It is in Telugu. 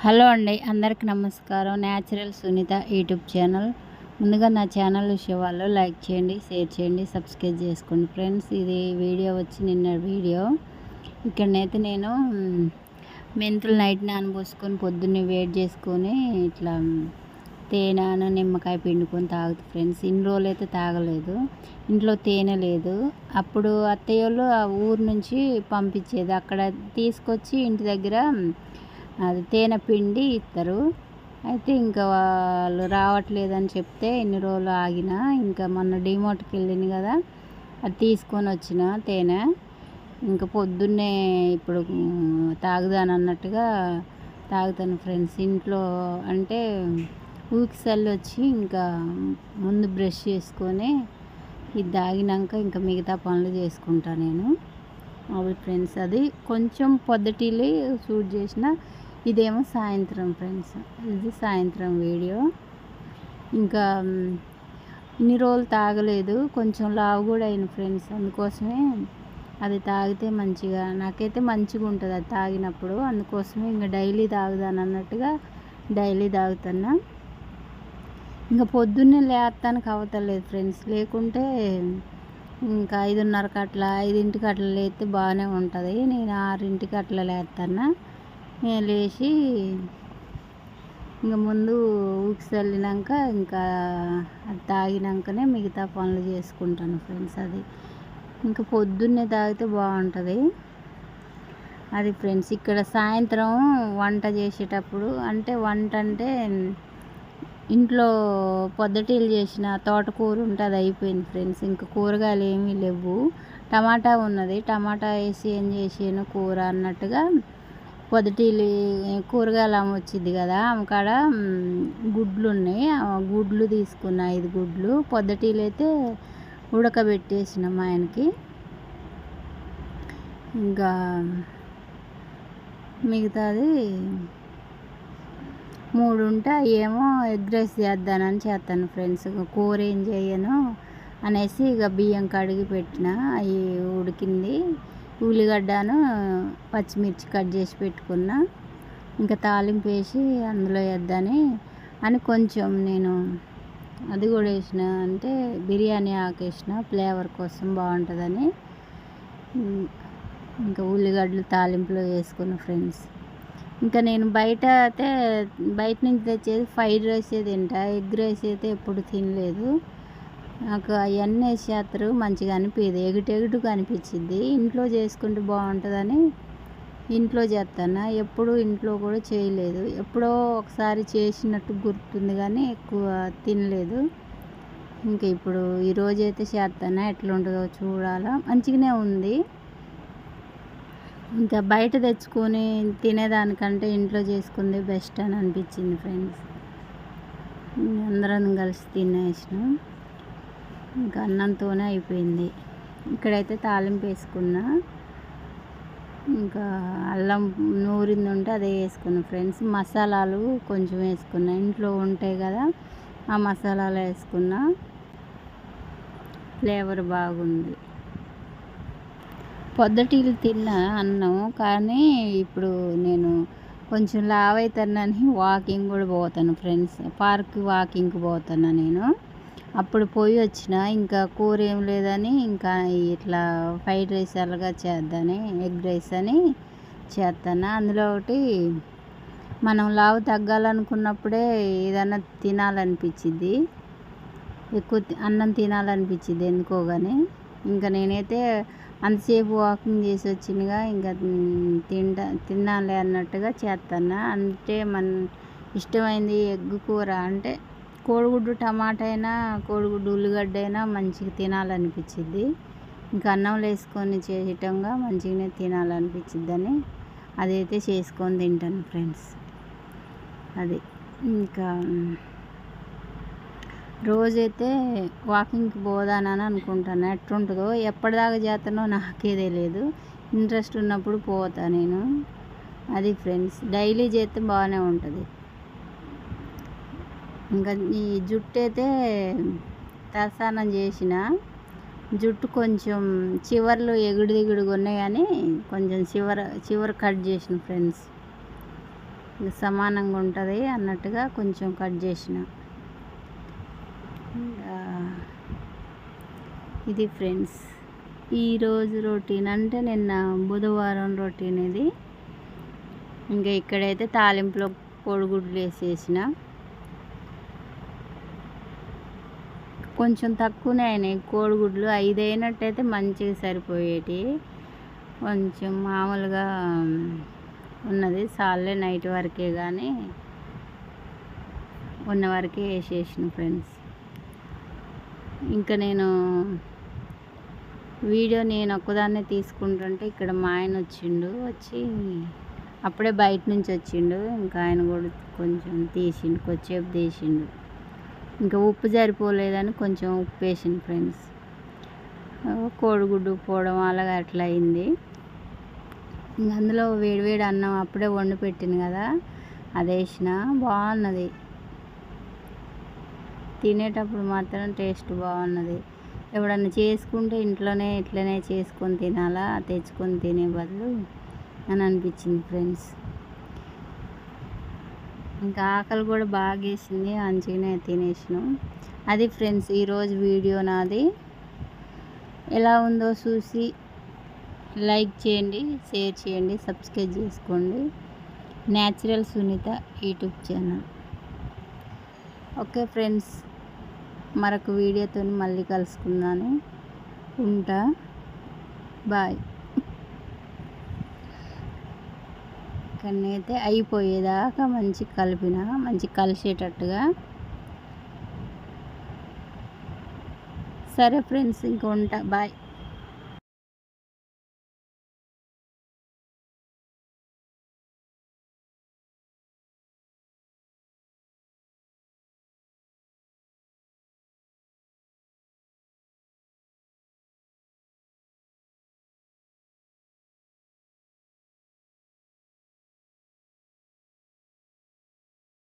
హలో అండి, అందరికి నమస్కారం. Natural Sunitha YouTube channel. ముందుగా నా ఛానల్ చూసేవాళ్ళు లైక్ చేయండి, షేర్ చేయండి, సబ్స్క్రైబ్ చేసుకోండి ఫ్రెండ్స్. ఇది వీడియో వచ్చి నిన్న వీడియో. ఇక్కడనైతే నేను మెంతులు నైట్ నానబోసుకొని పొద్దున్నే వేడి చేసుకొని ఇట్లా తేనె నిమ్మకాయ పిండుకొని తాగుతుంది ఫ్రెండ్స్. ఇన్ని రోజులు అయితే తాగలేదు, ఇంట్లో తేనె లేదు. అప్పుడు అత్తయ్య వాళ్ళు ఆ ఊరు నుంచి పంపించేది, అక్కడ తీసుకొచ్చి ఇంటి దగ్గర అది తేనె పిండి ఇస్తారు. అయితే ఇంకా వాళ్ళు రావట్లేదని చెప్తే ఇన్ని రోజులు ఆగిన, ఇంకా మొన్న డిమార్ట్కి వెళ్ళింది కదా, అది తీసుకొని వచ్చిన తేనె. ఇంకా పొద్దున్నే ఇప్పుడు తాగుదాను అన్నట్టుగా తాగుతాను ఫ్రెండ్స్. ఇంట్లో అంటే ఊకిసల్లి వచ్చి ఇంకా ముందు బ్రష్ చేసుకొని ఇది తాగినాక ఇంకా మిగతా పనులు చేసుకుంటాను నేను. అవి ఫ్రెండ్స్, అది కొంచెం పొద్దుటిల్లి షూట్ చేసిన, ఇదేమో సాయంత్రం ఫ్రెండ్స్. ఇది సాయంత్రం వీడియో. ఇంకా ఇన్ని రోజులు తాగలేదు, కొంచెం లావు కూడా అయిన ఫ్రెండ్స్. అందుకోసమే అది తాగితే మంచిగా, నాకైతే మంచిగా ఉంటుంది అది తాగినప్పుడు. అందుకోసమే ఇంకా డైలీ తాగుదాను అన్నట్టుగా డైలీ తాగుతున్నా. ఇంకా పొద్దున్నే లేస్తానికి అవతలేదు ఫ్రెండ్స్, లేకుంటే ఇంకా 5:30కి అట్లా 5ంటికి అట్లా లేస్తే బాగానే ఉంటుంది. నేను 6ంటికి అట్లా లేస్తాను. నేను లేచి ఇంకా ముందు ఊకి చల్లినాక ఇంకా అది తాగినాకనే మిగతా పనులు చేసుకుంటాను ఫ్రెండ్స్. అది ఇంకా పొద్దున్నే తాగితే బాగుంటుంది అది ఫ్రెండ్స్. ఇక్కడ సాయంత్రం వంట చేసేటప్పుడు అంటే ఇంట్లో పొద్దుటీలు చేసిన తోటకూర ఉంటే అది అయిపోయింది ఫ్రెండ్స్. ఇంకా కూరగాయలు ఏమీ లేవు. టమాటా ఉన్నది, టమాటా వేసి ఏం చేసాను కూర అన్నట్టుగా. పొద్దుటీలు కూరగాయలు ఆమె వచ్చింది కదా, ఆమె కాడ గుడ్లు ఉన్నాయి, గుడ్లు తీసుకున్న 5 గుడ్లు. పొద్దుటీలు అయితే ఉడకబెట్టేసిన మా ఆయనకి. ఇంకా మిగతాది 3 ఉంటే ఏమో ఎగ్ రైస్ చేద్దానని చేస్తాను ఫ్రెండ్స్. కూర ఏం చేయను అనేసి ఇక బియ్యం కడిగి పెట్టిన, అవి ఉడికింది. ఉల్లిగడ్డను పచ్చిమిర్చి కట్ చేసి పెట్టుకున్నా. ఇంకా తాలింపు వేసి అందులో వేద్దని అని కొంచెం నేను అది కూడా వేసిన, అంటే బిర్యానీ ఆకు వేసిన ఫ్లేవర్ కోసం బాగుంటుందని. ఇంకా ఉల్లిగడ్డలు తాలింపులో వేసుకున్న ఫ్రెండ్స్. ఇంకా నేను బయట నుంచి తెచ్చేది ఫ్రైడ్ రైస్ తింటా, ఎగ్ రైస్ అయితే ఎప్పుడు తినలేదు. నాకు అవన్నీ వేసేస్తారు, మంచిగా అనిపించదు, ఎగుటెగుటుగా అనిపించింది. ఇంట్లో చేసుకుంటే బాగుంటుందని ఇంట్లో చేస్తాను. ఎప్పుడు ఇంట్లో కూడా చేయలేదు, ఎప్పుడో ఒకసారి చేసినట్టు గుర్తుంది కానీ ఎక్కువ తినలేదు. ఇంకా ఇప్పుడు ఈరోజు అయితే చేస్తాను, ఎట్లా ఉంటుందో చూడాలా. మంచిగానే ఉంది. ఇంకా బయట తెచ్చుకొని తినేదానికంటే ఇంట్లో చేసుకుంది బెస్ట్ అని అనిపించింది ఫ్రెండ్స్. అందరం కలిసి తినేసినాం. ఇంకా అన్నంతోనే అయిపోయింది. ఇక్కడైతే తాలింపు వేసుకున్నా, ఇంకా అల్లం నూరింది ఉంటే అదే వేసుకున్నా ఫ్రెండ్స్. మసాలాలు కొంచెం వేసుకున్నా, ఇంట్లో ఉంటాయి కదా ఆ మసాలాలు వేసుకున్నా. ఫ్లేవర్ బాగుంది. పొద్దుటీలు తిన్నా అన్నం, కానీ ఇప్పుడు నేను కొంచెం లావు అవుతానని వాకింగ్ కూడా పోతాను ఫ్రెండ్స్. పార్క్ వాకింగ్కి పోతాను నేను. అప్పుడు పోయి వచ్చిన, ఇంకా కూర ఏం లేదని ఇంకా ఇట్లా ఫ్రైడ్ రైస్ అలాగా చేద్దాని, ఎగ్ రైస్ అని చేస్తాను. అందులో ఒకటి మనం లావు తగ్గాలనుకున్నప్పుడే ఏదైనా తినాలనిపించింది, ఎక్కువ అన్నం తినాలనిపించింది ఎందుకో కానీ. ఇంకా నేనైతే అంతసేపు వాకింగ్ చేసి వచ్చినగా ఇంకా తినాలి అన్నట్టుగా చేస్తాను. అంటే మన ఇష్టమైంది ఎగ్ కూర, అంటే కోడిగుడ్డు టమాటా అయినా కోడిగుడ్డు ఉల్లిగడ్డ అయినా మంచిగా తినాలనిపించింది. ఇంకా అన్నంలో వేసుకొని చేయటంగా మంచిగానే తినాలనిపించిద్దని అదైతే చేసుకొని తింటాను ఫ్రెండ్స్. అది ఇంకా రోజైతే వాకింగ్కి పోదానని అనుకుంటాను, ఎట్లుంటుందో ఎప్పటిదాకా చేస్తానో నాకే తెలియదు. ఇంట్రెస్ట్ ఉన్నప్పుడు పోతా నేను. అది ఫ్రెండ్స్, డైలీ చేస్తే బాగానే ఉంటుంది. ఇంకా ఈ జుట్టు అయితే తలస్నానం చేసిన, జుట్టు కొంచెం చివర్లు ఎగుడు దిగుడుగా ఉన్నాయి కానీ కొంచెం చివర కట్ చేసిన ఫ్రెండ్స్. ఇంకా సమానంగా ఉంటుంది అన్నట్టుగా కొంచెం కట్ చేసిన. ఇది ఫ్రెండ్స్ ఈరోజు రొటీన్, అంటే నిన్న బుధవారం రొటీన్ ఇది. ఇంకా ఇక్కడైతే తాలింపులో కోడిగుడ్లు వేసేసిన. కొంచెం తక్కువనే అయినాయి కోడిగుడ్లు, 5 అయినట్టయితే మంచిగా సరిపోయేటి. కొంచెం మామూలుగా ఉన్నది సాలే, నైట్ వరకే కానీ ఉన్న వరకే వేసేసిన ఫ్రెండ్స్. ఇంకా నేను వీడియో నేను ఒక్కదాన్నే తీసుకుంటుంటే ఇక్కడ మా ఆయన వచ్చి అప్పుడే బయట నుంచి వచ్చిండు. ఇంకా ఆయన కూడా కొంచెం తీసిండు, కొద్దిసేపు తీసిండు. ఇంకా ఉప్పు సరిపోలేదని కొంచెం ఉప్పు వేసిండు ఫ్రెండ్స్. కోడిగుడ్డు పోవడం అలాగా అట్లా అయింది. ఇంక అందులో వేడివేడి అన్నం అప్పుడే వండి పెట్టింది కదా, అది వేసిన. బాగున్నది, తినేటప్పుడు మాత్రం టేస్ట్ బాగున్నది. ఎప్పుడన్నా చేసుకుంటే ఇంట్లోనే ఇట్లనే చేసుకొని తినాలా, తెచ్చుకొని తినే బదులు అని అనిపించింది ఫ్రెండ్స్. ఇంకా ఆకలి కూడా బాగా వేసింది, మంచిగానే తినేసినాం. అది ఫ్రెండ్స్ ఈరోజు వీడియో నాది. ఎలా ఉందో చూసి లైక్ చేయండి, షేర్ చేయండి, సబ్స్క్రైబ్ చేసుకోండి. Natural Sunitha YouTube channel. Okay friends, మరొక వీడియోతో మళ్ళీ కలుసుకుందాను. ఉంటా, బాయ్. ఇక్కడనైతే అయిపోయేదాకా మంచి కలిపిన, మంచి కలిసేటట్టుగా. సరే ఫ్రెండ్స్, ఇంకా ఉంటా, బాయ్.